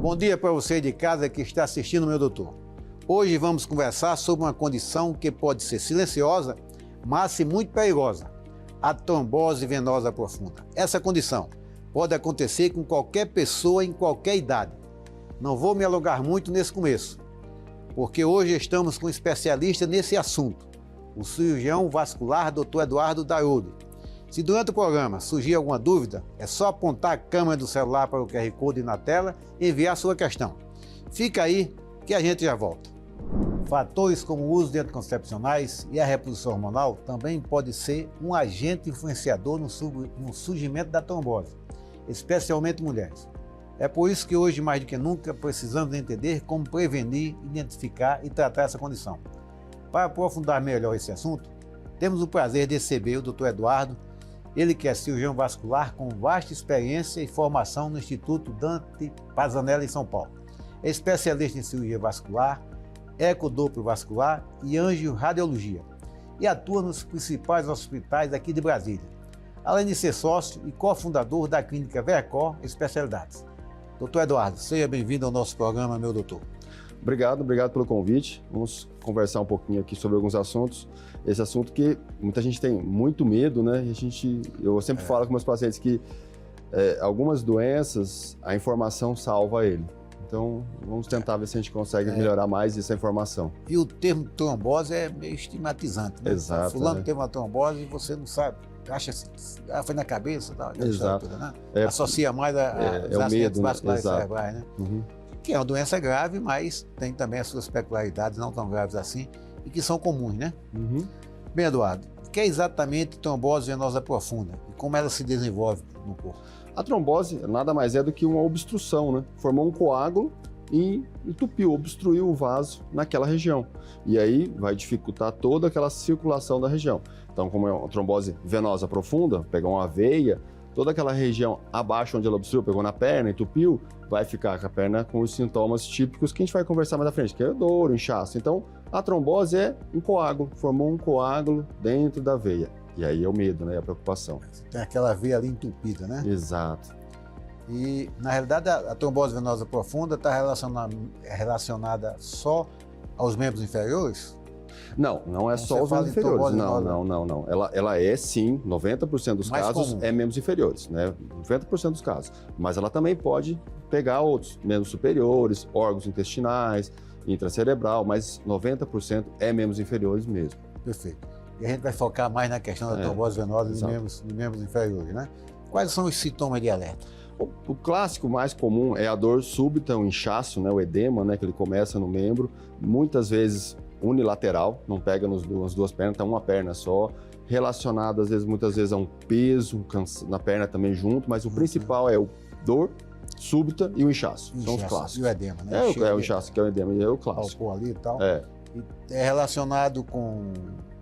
Bom dia para você de casa que está assistindo, meu doutor. Hoje vamos conversar sobre uma condição que pode ser silenciosa, mas muito perigosa, a trombose venosa profunda. Essa condição pode acontecer com qualquer pessoa em qualquer idade. Não vou me alongar muito nesse começo, porque hoje estamos com um especialista nesse assunto, o cirurgião vascular Dr. Eduardo Daroldi. Se durante o programa surgir alguma dúvida, é só apontar a câmera do celular para o QR Code na tela e enviar a sua questão. Fica aí que a gente já volta. Fatores como o uso de anticoncepcionais e a reposição hormonal também pode ser um agente influenciador no surgimento da trombose, especialmente mulheres. É por isso que hoje, mais do que nunca, precisamos entender como prevenir, identificar e tratar essa condição. Para aprofundar melhor esse assunto, temos o prazer de receber o Dr. Eduardo, ele que é cirurgião vascular com vasta experiência e formação no Instituto Dante Pazzanella em São Paulo. É especialista em cirurgia vascular, ecodoppler vascular e angiorradiologia e atua nos principais hospitais aqui de Brasília, além de ser sócio e cofundador da clínica Vercor Especialidades. Dr. Eduardo, seja bem-vindo ao nosso programa, meu doutor. Obrigado pelo convite. Vamos conversar um pouquinho aqui sobre alguns assuntos. Esse assunto que muita gente tem muito medo, né? Eu sempre falo com meus pacientes que algumas doenças, a informação salva ele. Então, vamos tentar ver se a gente consegue melhorar mais essa informação. E o termo trombose é meio estigmatizante, né? Exato. Fulano teve uma trombose e você não sabe. Acha assim, foi na cabeça, tá? Exato. Toda, né? Associa mais aos acidentes vasculares cerebrais, né? Uhum. Que é uma doença grave, mas tem também as suas peculiaridades, não tão graves assim, e que são comuns, né? Uhum. Bem, Eduardo, o que é exatamente trombose venosa profunda e como ela se desenvolve no corpo? A trombose nada mais é do que uma obstrução, né? Formou um coágulo e entupiu, obstruiu o vaso naquela região. E aí vai dificultar toda aquela circulação da região. Então, como é uma trombose venosa profunda, pegar uma veia, toda aquela região abaixo onde ela obstruiu, pegou na perna, entupiu, vai ficar com a perna com os sintomas típicos que a gente vai conversar mais à frente, que é dor, inchaço. Então, a trombose é um coágulo, formou um coágulo dentro da veia. E aí é o medo, né? A preocupação. Tem aquela veia ali entupida, né? Exato. E, na realidade, a trombose venosa profunda está relacionada só aos membros inferiores? Não é só os membros inferiores. Não. Ela é, sim, 90% dos casos é membros inferiores, né? 90% dos casos. Mas ela também pode pegar outros, membros superiores, órgãos intestinais, intracerebral, mas 90% é membros inferiores mesmo. Perfeito. E a gente vai focar mais na questão da trombose venosa de membros inferiores, né? Quais são os sintomas de alerta? O clássico mais comum é a dor súbita, o inchaço, né? O edema, né? Que ele começa no membro, muitas vezes unilateral, não pega nas duas pernas, tá uma perna só, relacionado muitas vezes a um peso na perna também junto, mas o principal é o dor súbita e o inchaço, são os clássicos. E o edema, né? O inchaço que é o edema, é o clássico. Ali e tal. É relacionado com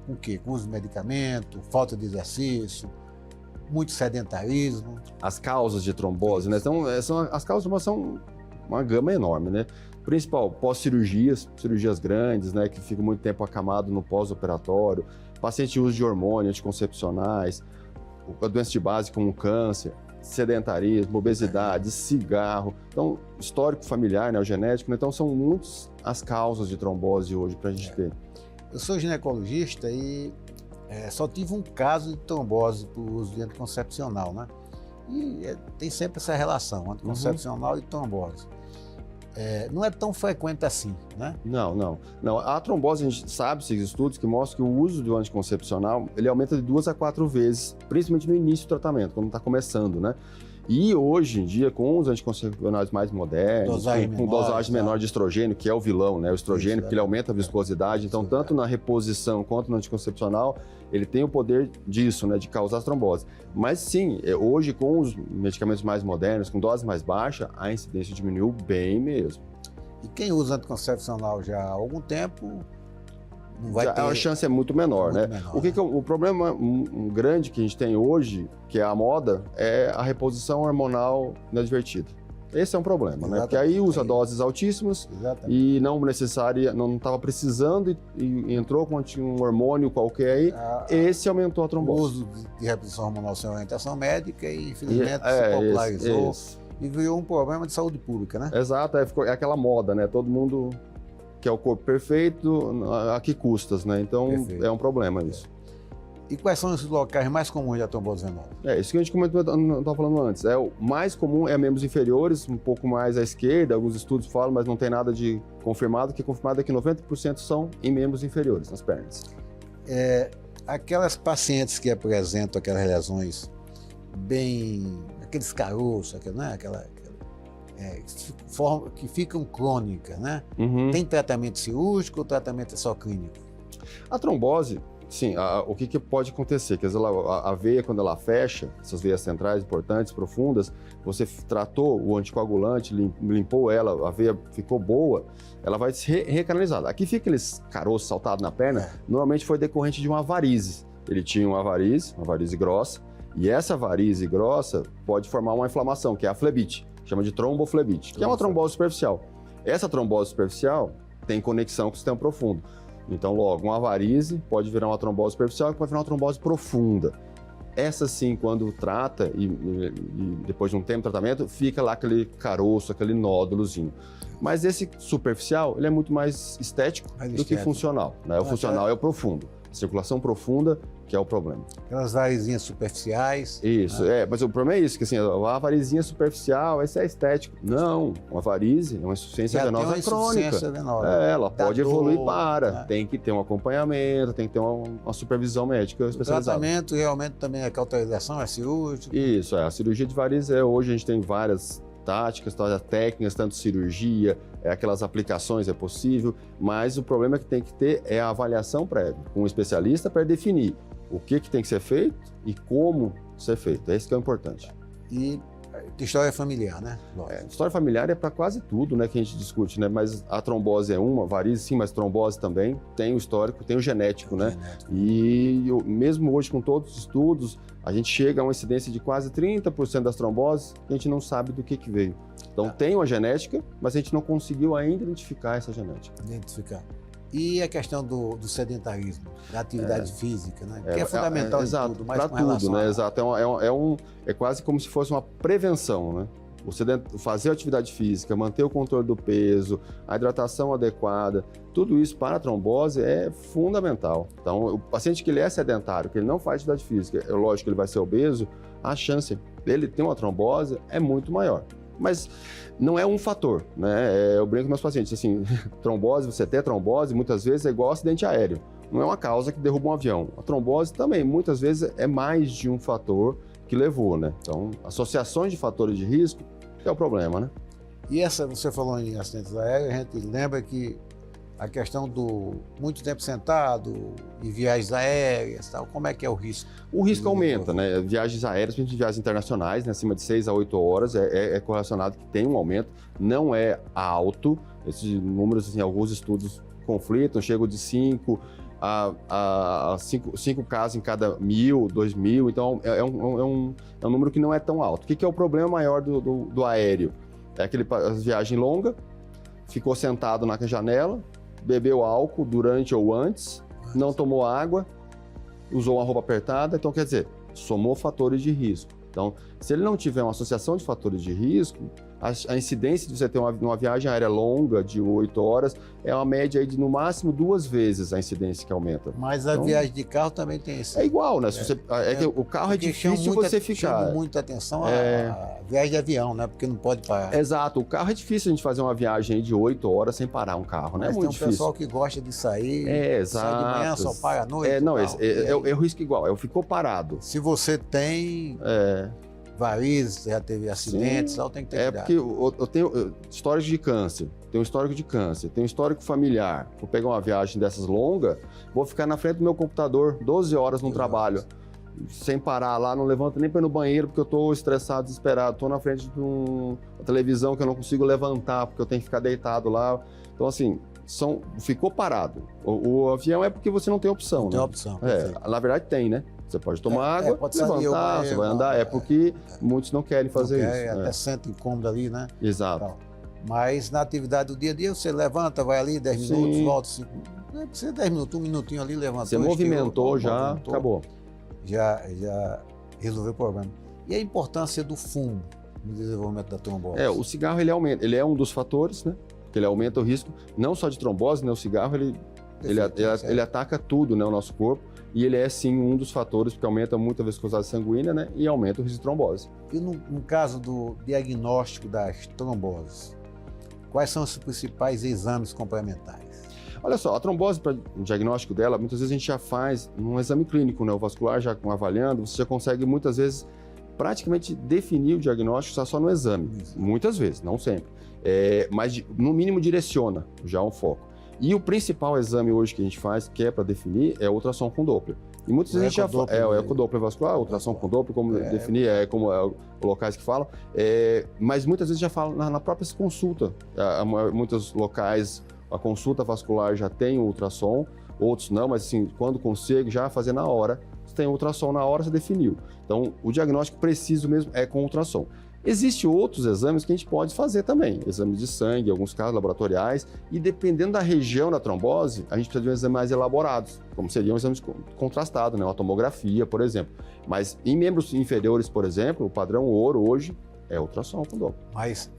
o quê? Com uso de medicamento, falta de exercício, muito sedentarismo. As causas de trombose, né? Então, as causas de trombose são uma gama enorme, né? Principal, pós-cirurgias, cirurgias grandes, né? Que ficam muito tempo acamado no pós-operatório, paciente de uso de hormônios, anticoncepcionais, a doença de base como câncer, sedentarismo, obesidade, cigarro. Então, histórico familiar, né? O genético, né? Então, são muitas as causas de trombose hoje para a gente ter. Eu sou ginecologista e só tive um caso de trombose por uso de anticoncepcional, né? E tem sempre essa relação, anticoncepcional e trombose. Não é tão frequente assim, né? Não. A trombose, a gente sabe, esses estudos que mostram que o uso do anticoncepcional, ele aumenta de 2 a 4 vezes, principalmente no início do tratamento, quando está começando, né? E hoje em dia, com os anticoncepcionais mais modernos, com dosagem menor de estrogênio, que é o vilão, né? O estrogênio, porque ele aumenta a viscosidade. Então, tanto na reposição quanto no anticoncepcional, ele tem o poder disso, né? De causar trombose. Mas sim, hoje com os medicamentos mais modernos, com dose mais baixa, a incidência diminuiu bem mesmo. E quem usa anticoncepcional já há algum tempo, não vai ter... A chance é muito menor, né? O problema grande que a gente tem hoje, que é a moda, é a reposição hormonal inadvertida. Esse é um problema, né? Exatamente. Porque aí usa doses altíssimas Exatamente. e não necessária, não estava precisando e entrou com um hormônio qualquer aí, esse aumentou a O trombose. uso de reposição hormonal sem orientação médica e, infelizmente, se popularizou e virou um problema de saúde pública, né? Exato, é aquela moda, né? Todo mundo quer o corpo perfeito, a que custas, né? Então, Perfeito. é um problema isso. E quais são os locais mais comuns de trombose venosa? Isso que a gente comentou, não estava falando antes. O mais comum é membros inferiores, um pouco mais à esquerda, alguns estudos falam, mas não tem nada de confirmado, que confirmado é que 90% são em membros inferiores, nas pernas. Aquelas pacientes que apresentam aquelas lesões bem... aqueles caroços, né? Que ficam crônicas, né? Uhum. Tem tratamento cirúrgico ou tratamento só clínico? A trombose, sim, o que pode acontecer? Quer dizer, a veia, quando ela fecha, essas veias centrais importantes, profundas, você tratou o anticoagulante, limpou ela, a veia ficou boa, ela vai ser recanalizada. Aqui fica aqueles caroços saltados na perna, normalmente foi decorrente de uma varize. Ele tinha uma varize grossa, e essa varize grossa pode formar uma inflamação, que é a flebite, chama de tromboflebite, que é uma trombose superficial. Essa trombose superficial tem conexão com o sistema profundo. Então, logo, uma varize pode virar uma trombose superficial e pode virar uma trombose profunda. Essa sim, quando trata e depois de um tempo de tratamento, fica lá aquele caroço, aquele nódulozinho. Mas esse superficial, ele é muito mais estético do que funcional, né? O funcional é o profundo. A circulação profunda que é o problema. Aquelas varizinhas superficiais. Isso, mas o problema é isso, que assim, a varizinha superficial, esse é estético. Não, uma varize é uma insuficiência venosa crônica. Ela pode evoluir para. Tem que ter um acompanhamento, tem que ter uma supervisão médica especializada. O tratamento realmente também é cauterização, é cirúrgico? Isso, a cirurgia de varize hoje a gente tem várias táticas, técnicas, tanto cirurgia, aquelas aplicações é possível, mas o problema que tem que ter é a avaliação prévia, com um especialista para definir o que tem que ser feito e como ser feito. É isso que é o importante. E história familiar, né? História familiar é para quase tudo, né, que a gente discute, né? Mas a trombose é uma, varize sim, mas trombose também tem o histórico, tem o genético, né? E mesmo hoje com todos os estudos, a gente chega a uma incidência de quase 30% das tromboses que a gente não sabe do que veio. Então tem uma genética, mas a gente não conseguiu ainda identificar essa genética. E a questão do sedentarismo, da atividade física, né? Que é fundamental exato, em tudo, mas para com relação tudo, né? Exato, é quase como se fosse uma prevenção, né? Fazer atividade física, manter o controle do peso, a hidratação adequada, tudo isso para a trombose é fundamental. Então, o paciente que ele é sedentário, que ele não faz atividade física, é lógico que ele vai ser obeso, a chance dele ter uma trombose é muito maior. Mas não é um fator, né? Eu brinco com meus pacientes, assim, trombose, você ter trombose, muitas vezes é igual acidente aéreo. Não é uma causa que derruba um avião. A trombose também, muitas vezes, é mais de um fator que levou, né? Então, associações de fatores de risco é o problema, né? E você falou em acidentes aéreos, a gente lembra que a questão do muito tempo sentado e viagens aéreas, tal, como é que é o risco? O risco aumenta, né? Viagens aéreas, principalmente viagens internacionais, né? Acima de 6 a 8 horas, é correlacionado que tem um aumento, não é alto, esses números, assim, alguns estudos conflitam, chegam de 5 a 5 casos em cada 1.000, 2.000, então é um número que não é tão alto. O que é o problema maior do aéreo? É a viagem longa, ficou sentado na janela, bebeu álcool durante ou antes, não tomou água, usou uma roupa apertada, então quer dizer, somou fatores de risco. Então, se ele não tiver uma associação de fatores de risco, a incidência de você ter uma viagem aérea longa de 8 horas é uma média aí de no máximo 2 vezes a incidência que aumenta. Mas a viagem de carro também tem esse. É igual, né? Que o carro é difícil você ficar. Chama muita atenção a viagem de avião, né? Porque não pode parar. Exato, o carro é difícil a gente fazer uma viagem aí de 8 horas sem parar um carro, né? Mas é muito tem um pessoal que gosta de sair, sai de manhã, só para à noite. É o risco igual, ficou parado. Se você tem varizes, já teve acidentes, tem que ter cuidado. Porque eu tenho histórico de câncer, tenho um histórico familiar. Vou pegar uma viagem dessas longas, vou ficar na frente do meu computador 12 horas no trabalho, sem parar lá, não levanto nem para ir no banheiro porque eu estou estressado, desesperado, estou na frente de uma televisão que eu não consigo levantar porque eu tenho que ficar deitado lá. Então, assim, ficou parado. O avião é porque você não tem opção. Não tem opção. Na verdade tem, né? Você pode tomar água, pode sair, levantar, você vai andar. É porque muitos não querem fazer isso. Até sente incômodo ali, né? Exato. Então, mas na atividade do dia a dia, você levanta, vai ali 10 minutos, volta 5 minutos. Não precisa 10 minutos, um minutinho ali, levantou. Você movimentou, já acabou. Já resolveu o problema. E a importância do fumo no desenvolvimento da trombose? O cigarro ele aumenta, ele é um dos fatores, né? Que ele aumenta o risco, não só de trombose, né? O cigarro ele ataca tudo, né? O nosso corpo. E ele é sim um dos fatores, porque aumenta muito a viscosidade sanguínea, né? E aumenta o risco de trombose. E no caso do diagnóstico das tromboses, quais são os principais exames complementares? Olha só, a trombose, para o diagnóstico dela, muitas vezes a gente já faz um exame clínico, né? O vascular já avaliando, você já consegue muitas vezes praticamente definir o diagnóstico só no exame. Muitas vezes, não sempre. Mas no mínimo direciona já um foco. E o principal exame hoje que a gente faz, que é para definir, é o ultrassom com Doppler. E muitas vezes a gente já fala, o ecodoppler vascular, ultrassom com Doppler, como definir, como locais que falam. Mas muitas vezes já fala na própria consulta. Muitos locais, a consulta vascular já tem o ultrassom, outros não, mas assim, quando consegue já fazer na hora, você tem o ultrassom na hora, você definiu. Então, o diagnóstico preciso mesmo é com ultrassom. Existem outros exames que a gente pode fazer também, exames de sangue, em alguns casos laboratoriais, e dependendo da região da trombose, a gente precisa de um exame mais elaborados, como seriam exames contrastados, né? Uma tomografia, por exemplo. Mas em membros inferiores, por exemplo, o padrão ouro hoje é ultrassom com Doppler. Mas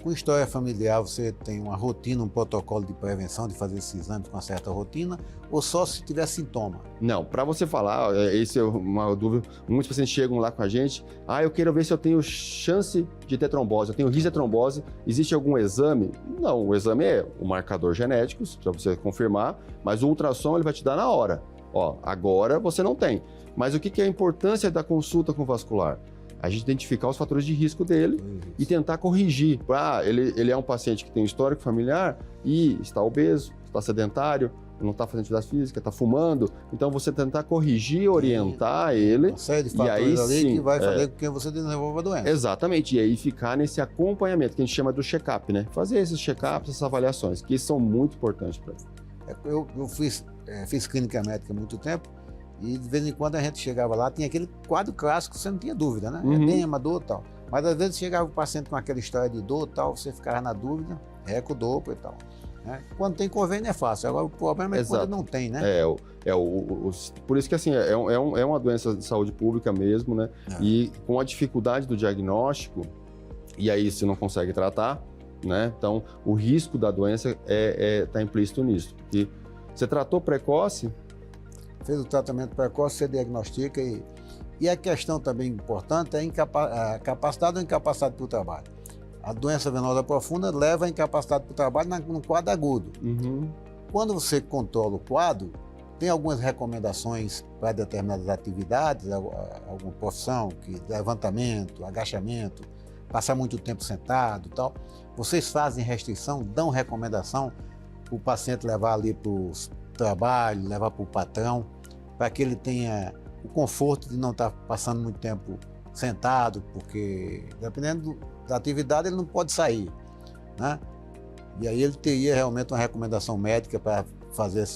com história familiar, você tem uma rotina, um protocolo de prevenção de fazer esses exames com uma certa rotina, ou só se tiver sintoma? Não, para você falar, esse é uma dúvida, muitos pacientes chegam lá com a gente, eu quero ver se eu tenho chance de ter trombose, eu tenho risco de trombose, existe algum exame? Não, o exame é o marcador genético, para você confirmar, mas o ultrassom ele vai te dar na hora. Agora você não tem. Mas o que é a importância da consulta com o vascular? A gente identificar os fatores de risco dele e tentar corrigir. Ele é um paciente que tem um histórico familiar e está obeso, está sedentário, não está fazendo atividade física, está fumando. Então, você tentar corrigir, orientar ele. Uma série de fatores ali que vai fazer com que você desenvolva a doença. Exatamente. E aí ficar nesse acompanhamento, que a gente chama do check-up, né? Fazer esses check-ups, essas avaliações, que são muito importantes para ele. Eu fiz clínica médica há muito tempo. E de vez em quando a gente chegava lá, tinha aquele quadro clássico, você não tinha dúvida, né? Edema, dor e tal. Mas às vezes chegava o paciente com aquela história de dor e tal, você ficava na dúvida, ecodoppler e tal. Né? Quando tem convênio é fácil, agora o problema é quando não tem, né? Por isso que assim, é uma doença de saúde pública mesmo, né? E com a dificuldade do diagnóstico, e aí se não consegue tratar, né? Então o risco da doença está implícito nisso. Porque você tratou precoce, fez o tratamento precoce, você diagnostica e a questão também importante é a capacidade ou incapacidade para o trabalho. A doença venosa profunda leva a incapacidade para o trabalho no quadro agudo. Quando você controla o quadro, tem algumas recomendações para determinadas atividades, alguma profissão, levantamento, agachamento, passar muito tempo sentado e tal. Vocês fazem restrição, dão recomendação para o paciente levar ali para o trabalho, levar para o patrão, para que ele tenha o conforto de não estar passando muito tempo sentado, porque dependendo da atividade ele não pode sair, né? E aí ele teria realmente uma recomendação médica para fazer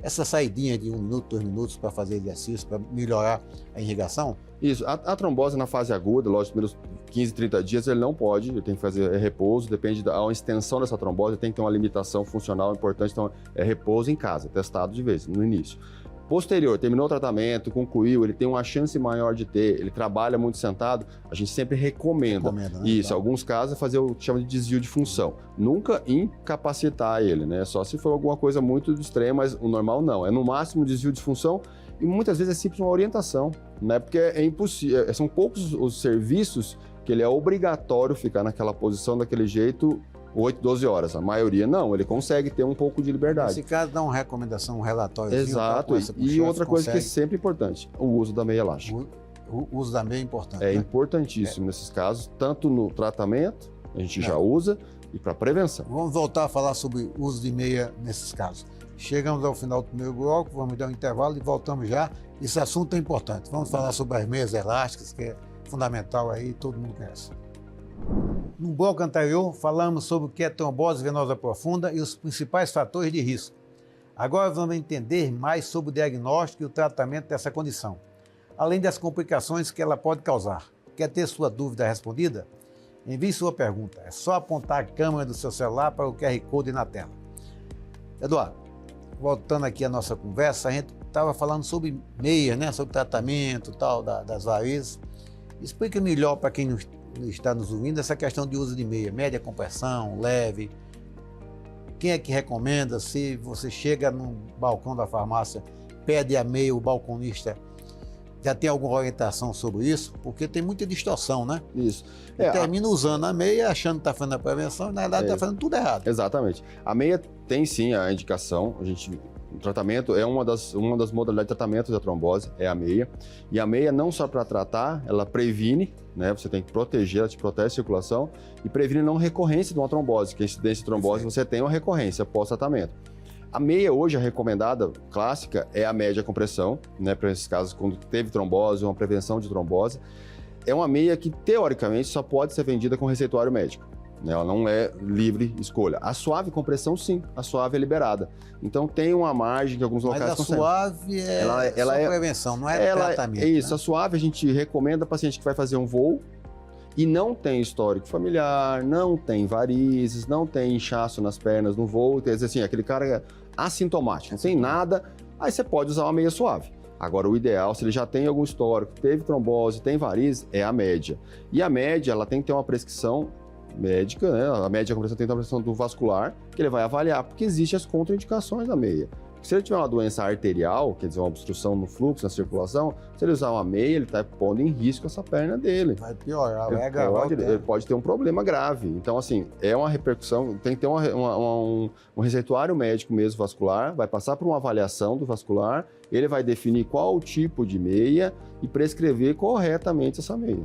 essa saidinha de 1 minuto, 2 minutos para fazer exercício, para melhorar a irrigação. Isso, a trombose na fase aguda, lógico, nos primeiros 15, 30 dias ele não pode, ele tem que fazer repouso, depende da extensão dessa trombose, tem que ter uma limitação funcional importante, então é repouso em casa, testado de vez, no início. Posterior, terminou o tratamento, concluiu, ele tem uma chance maior de ter, ele trabalha muito sentado, a gente sempre recomenda né? Isso, em alguns casos é fazer o que chama de desvio de função. Nunca incapacitar ele, né? Só se for alguma coisa muito extrema, mas o normal não. É no máximo desvio de função e muitas vezes é simples uma orientação, né? Porque é impossível, são poucos os serviços que ele é obrigatório ficar naquela posição, daquele jeito, 8, 12 horas. A maioria não, ele consegue ter um pouco de liberdade. Nesse caso, dá uma recomendação, um relatório. Exato, e outra coisa que é sempre importante, o uso da meia elástica. O uso da meia é importante. É importantíssimo nesses casos, tanto no tratamento, a gente já usa, e para prevenção. Vamos voltar a falar sobre o uso de meia nesses casos. Chegamos ao final do primeiro bloco, vamos dar um intervalo e voltamos já. Esse assunto é importante. Vamos falar sobre as meias elásticas, que é fundamental aí, todo mundo conhece. No bloco anterior, falamos sobre o que é trombose venosa profunda e os principais fatores de risco. Agora vamos entender mais sobre o diagnóstico e o tratamento dessa condição, além das complicações que ela pode causar. Quer ter sua dúvida respondida? Envie sua pergunta. É só apontar a câmera do seu celular para o QR Code na tela. Eduardo, voltando aqui à nossa conversa, a gente estava falando sobre meia, né? Sobre tratamento tal, das varizes. Explica melhor para quem não está nos ouvindo essa questão de uso de meia, média compressão, leve. Quem é que recomenda? Se você chega no balcão da farmácia, pede a meia, o balconista já tem alguma orientação sobre isso? Porque tem muita distorção, né? Isso. Termina usando a meia, achando que está fazendo a prevenção, e na verdade está fazendo tudo errado. Exatamente. A meia tem sim a indicação, o tratamento é uma das modalidades de tratamento da trombose, é a meia. E a meia não só para tratar, ela previne, né? Você tem que proteger, ela te protege a circulação e previne não recorrência de uma trombose, que a incidência de trombose você tem uma recorrência pós-tratamento. A meia hoje, a recomendada clássica, é a média compressão, né? Para esses casos, quando teve trombose, uma prevenção de trombose. É uma meia que, teoricamente, só pode ser vendida com receituário médico. Ela não é livre escolha. A suave compressão, sim. A suave é liberada. Então, tem uma margem que alguns locais conseguem. Mas a suave é prevenção, não é tratamento. É isso. Né? A suave, a gente recomenda paciente que vai fazer um voo e não tem histórico familiar, não tem varizes, não tem inchaço nas pernas no voo. Quer dizer assim, aquele cara é assintomático, não tem nada, aí você pode usar uma meia suave. Agora, o ideal, se ele já tem algum histórico, teve trombose, tem varizes, é a média. E a média, ela tem que ter uma prescrição médica, né? A média compressão tem que ter uma prescrição do vascular, que ele vai avaliar, porque existem as contraindicações da meia. Se ele tiver uma doença arterial, quer dizer, uma obstrução no fluxo, na circulação, se ele usar uma meia, ele está pondo em risco essa perna dele. Vai piorar, vai agravar. Ele pode ter um problema grave. Então, assim, é uma repercussão, tem que ter um receituário médico mesmo vascular, vai passar por uma avaliação do vascular, ele vai definir qual o tipo de meia e prescrever corretamente essa meia.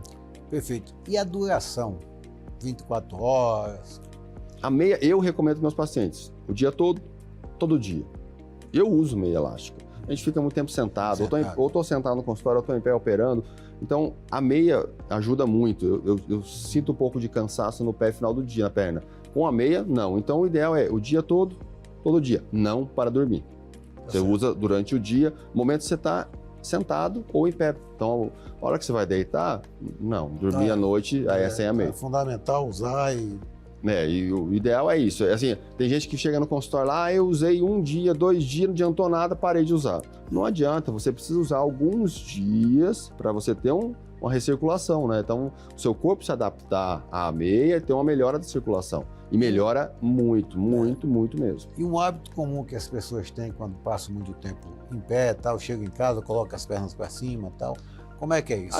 Perfeito. E a duração? 24 horas? A meia, eu recomendo para meus pacientes, o dia todo, todo dia. Eu uso meia elástica. A gente fica muito tempo sentado, ou estou sentado no consultório, ou estou em pé operando. Então, a meia ajuda muito. Eu sinto um pouco de cansaço no pé final do dia, na perna. Com a meia, não. Então, o ideal é o dia todo, todo dia. Não para dormir. Você usa durante o dia, no momento que você está sentado ou em pé. Então, a hora que você vai deitar, não. Dormir à noite, aí é sem a meia. É fundamental usar E o ideal é isso. Assim, tem gente que chega no consultório lá, eu usei um dia, 2 dias, não adiantou nada, parei de usar. Não adianta, você precisa usar alguns dias para você ter uma recirculação, né? Então, o seu corpo se adaptar à meia e ter uma melhora da circulação. E melhora muito, muito, muito mesmo. E um hábito comum que as pessoas têm quando passam muito tempo em pé, tal, chegam em casa, colocam as pernas para cima, tal. Como é que é isso?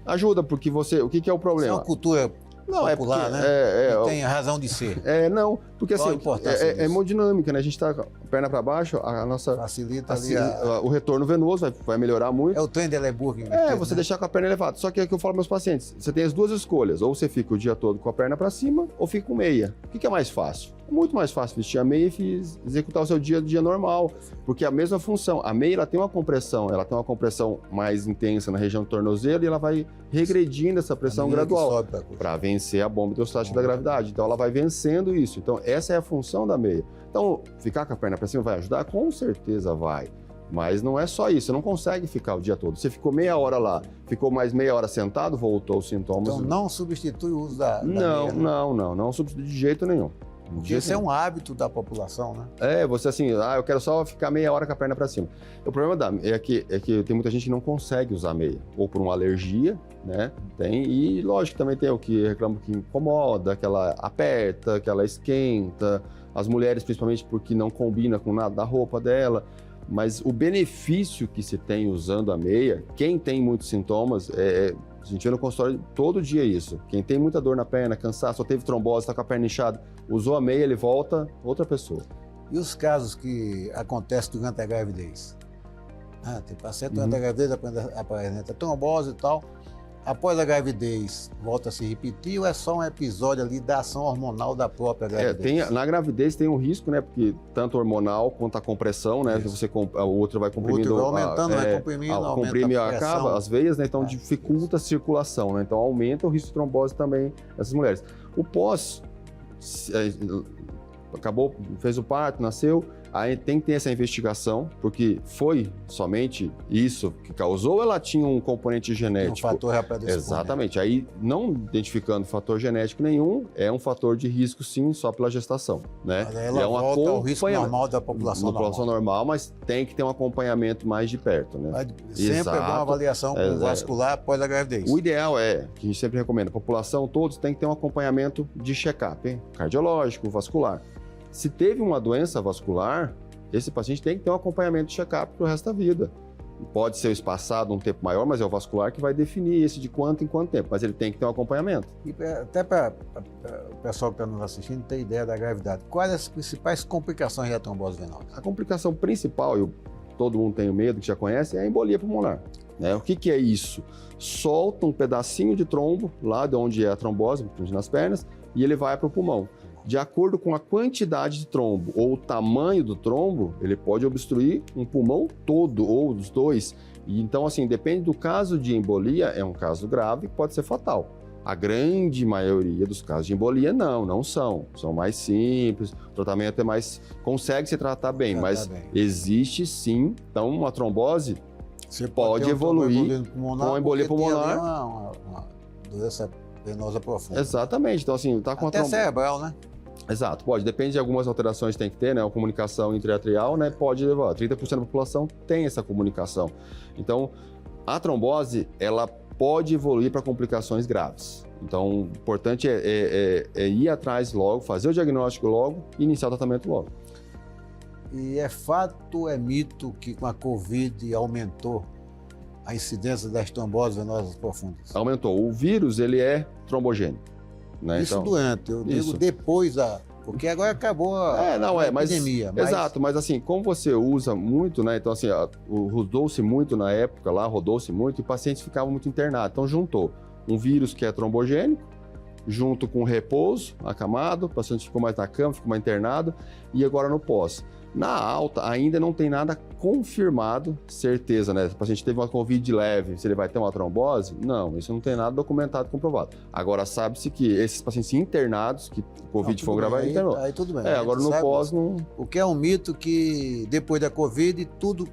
Ajuda, porque o que é o problema? Isso é uma cultura popular, né? Tem a razão de ser. Não, porque assim, é hemodinâmica, né? A gente está com a perna para baixo, a nossa... Facilita ali o retorno venoso vai melhorar muito. É o Trendelenburg. Você deixar com a perna elevada. Só que é o que eu falo para meus pacientes, você tem as duas escolhas, ou você fica o dia todo com a perna para cima, ou fica com meia. O que é mais fácil? É muito mais fácil vestir a meia e executar o seu dia a dia normal, porque é a mesma função. A meia ela tem uma compressão mais intensa na região do tornozelo e ela vai regredindo essa pressão gradual para vencer a bomba hidrostática da gravidade. Então ela vai vencendo isso. Então essa é a função da meia. Então ficar com a perna para cima vai ajudar? Com certeza vai. Mas não é só isso, você não consegue ficar o dia todo. Você ficou meia hora lá, ficou mais meia hora sentado, voltou os sintomas. Então não substitui o uso da meia. Não substitui de jeito nenhum. Porque esse é um hábito da população, né? Você assim, eu quero só ficar meia hora com a perna para cima. O problema é que tem muita gente que não consegue usar meia, ou por uma alergia, né? E lógico, também tem o que reclama que incomoda, que ela aperta, que ela esquenta, as mulheres principalmente porque não combina com nada da roupa dela. Mas o benefício que se tem usando a meia, quem tem muitos sintomas, a gente vê no consultório todo dia isso. Quem tem muita dor na perna, cansaço, ou teve trombose, está com a perna inchada, usou a meia, ele volta outra pessoa. E os casos que acontecem durante a gravidez? Tem paciente durante a gravidez apresenta trombose e tal. Após a gravidez, volta a se repetir ou é só um episódio ali da ação hormonal da própria gravidez? Na gravidez tem um risco, né? Porque tanto hormonal quanto a compressão, né? Se o outro vai comprimindo... O outro vai aumentando, vai comprimindo, comprime aumenta a pressão. Acaba as veias, né? Então dificulta a circulação, né? Então aumenta o risco de trombose também nessas mulheres. O pós... Acabou, fez o parto, nasceu, Aí tem que ter essa investigação, porque foi somente isso que causou ou ela tinha um componente genético? Um fator reproduzido. Exatamente. Aí, não identificando fator genético nenhum, é um fator de risco, sim, só pela gestação, né? Mas ela volta ao risco normal da população normal. População normal, mas tem que ter um acompanhamento mais de perto, né? Mas sempre é bom uma avaliação vascular após a gravidez. O ideal é, que a gente sempre recomenda, a população, todos tem que ter um acompanhamento de check-up, hein? Cardiológico, vascular. Se teve uma doença vascular, esse paciente tem que ter um acompanhamento de check-up para o resto da vida. Pode ser espaçado um tempo maior, mas é o vascular que vai definir esse de quanto em quanto tempo, mas ele tem que ter um acompanhamento. E até para o pessoal que está nos assistindo ter ideia da gravidade, quais as principais complicações da trombose venosa? A complicação principal, e todo mundo tem medo, que já conhece, é a embolia pulmonar. Né? O que é isso? Solta um pedacinho de trombo, lá de onde é a trombose, nas pernas, e ele vai para o pulmão. De acordo com a quantidade de trombo ou o tamanho do trombo, ele pode obstruir um pulmão todo ou os dois. E então, assim, depende do caso de embolia, é um caso grave que pode ser fatal. A grande maioria dos casos de embolia não são. São mais simples, o tratamento é mais... consegue se tratar bem, mas existe sim, então uma trombose Você pode evoluir com a embolia pulmonar. Uma doença venosa profunda. Exatamente, então assim, tá com até cerebral, né? Exato, pode. Depende de algumas alterações que tem que ter, né? A comunicação intra-atrial, né? Pode levar. 30% da população tem essa comunicação. Então, a trombose, ela pode evoluir para complicações graves. Então, o importante é ir atrás logo, fazer o diagnóstico logo e iniciar o tratamento logo. E é fato ou é mito que com a Covid aumentou a incidência das tromboses venosas profundas? Aumentou. O vírus, ele é trombogênico. Né? Isso então, doente, eu digo depois porque agora acabou a epidemia. Exato, mas assim, como você usa muito, né? Então assim, rodou-se muito na época lá, rodou-se muito e pacientes ficavam muito internados. Então juntou um vírus que é trombogênico, junto com repouso, acamado, o paciente ficou mais na cama, ficou mais internado, e agora no pós. Na alta, ainda não tem nada confirmado, certeza, né? Se o paciente teve uma Covid leve, se ele vai ter uma trombose? Não, isso não tem nada documentado, comprovado. Agora, sabe-se que esses pacientes internados, que o Covid foi gravado, internou. Aí tudo bem. Agora no pós não... O que é um mito que depois da Covid, tudo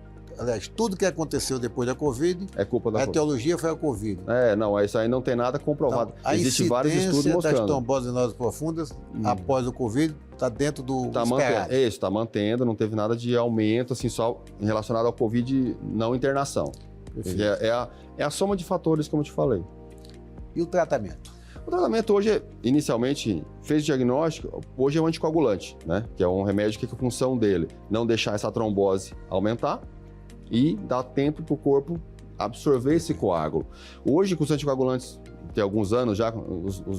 que aconteceu depois da Covid, é culpa da etiologia foi a Covid. Não, isso aí não tem nada comprovado. Então, existe vários estudos mostrando. Das tromboses venosas profundas após o Covid está dentro do esperado. Isso, está mantendo, não teve nada de aumento, assim, só relacionado ao Covid não internação. É a soma de fatores, como eu te falei. E o tratamento? O tratamento hoje, inicialmente, fez o diagnóstico, hoje é um anticoagulante, né? Que é um remédio que a função dele não deixar essa trombose aumentar e dar tempo para o corpo absorver esse coágulo. Hoje, com os anticoagulantes, tem alguns anos já,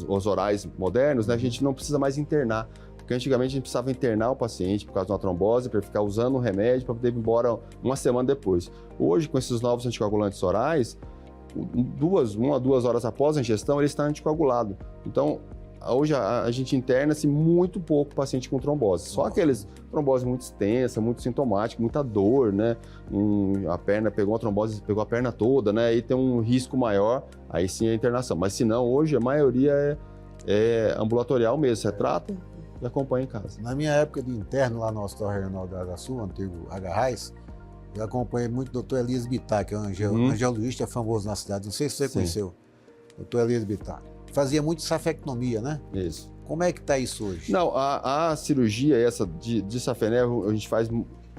os orais modernos, né, a gente não precisa mais internar. Porque antigamente a gente precisava internar o paciente por causa de uma trombose, para ficar usando o remédio para poder ir embora uma semana depois. Hoje, com esses novos anticoagulantes orais, 1 a 2 horas após a ingestão, ele está anticoagulado. Então, hoje a gente interna-se muito pouco o paciente com trombose. Só aqueles trombose muito extensa, muito sintomática, muita dor, né? A perna pegou uma trombose, pegou a perna toda, né? Aí tem um risco maior, aí sim a internação. Mas se não, hoje a maioria é ambulatorial mesmo, você trata e acompanha em casa. Na minha época de interno lá no Hospital Regional da Sul, antigo H-Raiz, eu acompanhei muito o doutor Elias Bittar, que é um angiologista famoso na cidade. Não sei se você conheceu, doutor Elias Bittar. Fazia muito safectomia, né? Isso. Como é que está isso hoje? Não, a cirurgia essa de safena, a gente faz,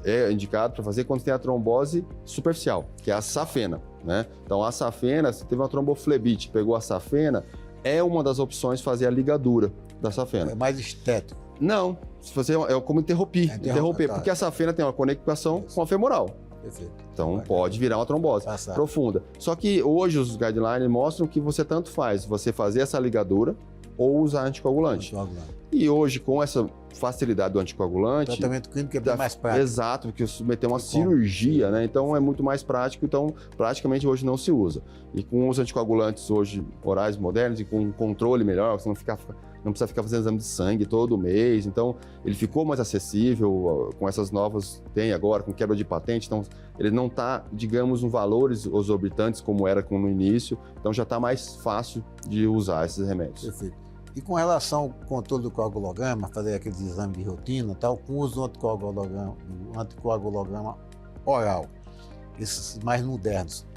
é indicado para fazer quando tem a trombose superficial, que é a safena, né? Então a safena, se teve uma tromboflebite, pegou a safena, é uma das opções fazer a ligadura da safena. É mais estético? Não, se você é como interromper, porque a safena tem uma conexão com a femoral. Perfeito. Então pode virar uma trombose profunda. Só que hoje os guidelines mostram que você tanto faz você fazer essa ligadura ou usar anticoagulante. E hoje, com essa facilidade do anticoagulante... O tratamento clínico é bem mais prático. Exato, porque submeter uma cirurgia, né? Então é muito mais prático, então praticamente hoje não se usa. E com os anticoagulantes hoje orais modernos e com um controle melhor, você não precisa ficar fazendo exame de sangue todo mês, então ele ficou mais acessível com essas novas, tem agora, com quebra de patente, então ele não está, digamos, em valores exorbitantes como era no início, então já está mais fácil de usar esses remédios. Perfeito. E com relação ao controle do coagulograma, fazer aqueles exames de rotina e tal, com o uso do anticoagulograma oral, esses mais modernos,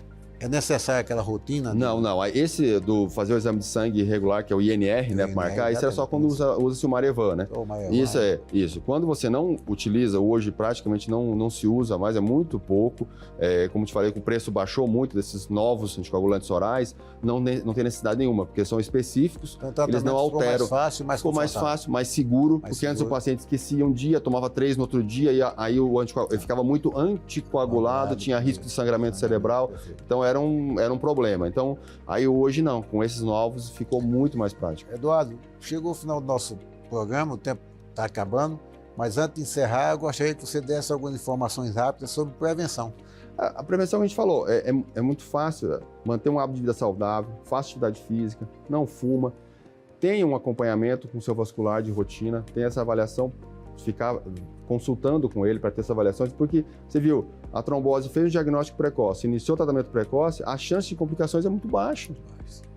é necessária aquela rotina? Não, não. Esse do fazer o exame de sangue regular, que é o INR, né, para marcar, isso era só quando usa-se o Marevan, né? Isso. Quando você não utiliza, hoje praticamente não se usa mais, é muito pouco. Como te falei, o preço baixou muito desses novos anticoagulantes orais, não tem necessidade nenhuma, porque são específicos, então, eles não alteram. Ficou mais fácil, mais seguro, porque antes o paciente esquecia um dia, tomava 3 no outro dia, e aí ele ficava muito anticoagulado, tinha risco de sangramento cerebral. Então era um problema. Então, aí hoje não, com esses novos ficou muito mais prático. Eduardo, chegou o final do nosso programa, o tempo está acabando, mas antes de encerrar, eu gostaria que você desse algumas informações rápidas sobre prevenção. A prevenção que a gente falou, é muito fácil, manter um hábito de vida saudável, faça atividade física, não fuma, tenha um acompanhamento com o seu vascular de rotina, tenha essa avaliação, ficar consultando com ele para ter essa avaliação, porque você viu, a trombose fez o diagnóstico precoce, iniciou o tratamento precoce, a chance de complicações é muito baixa.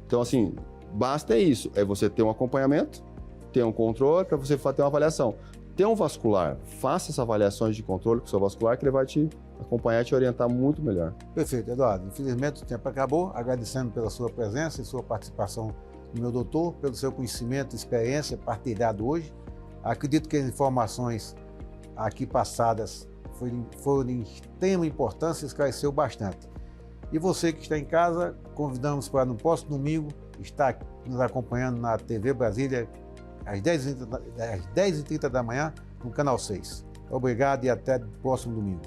Então, assim, basta isso, é você ter um acompanhamento, ter um controle para você ter uma avaliação. Ter um vascular, faça essas avaliações de controle com o seu vascular, que ele vai te acompanhar e te orientar muito melhor. Perfeito, Eduardo. Infelizmente o tempo acabou, agradecendo pela sua presença e sua participação no Meu Doutor, pelo seu conhecimento e experiência partilhado hoje. Acredito que as informações aqui passadas foram de extrema importância e esclareceu bastante. E você que está em casa, convidamos para no próximo domingo estar nos acompanhando na TV Brasília às 10h30 da manhã no Canal 6. Obrigado e até o próximo domingo.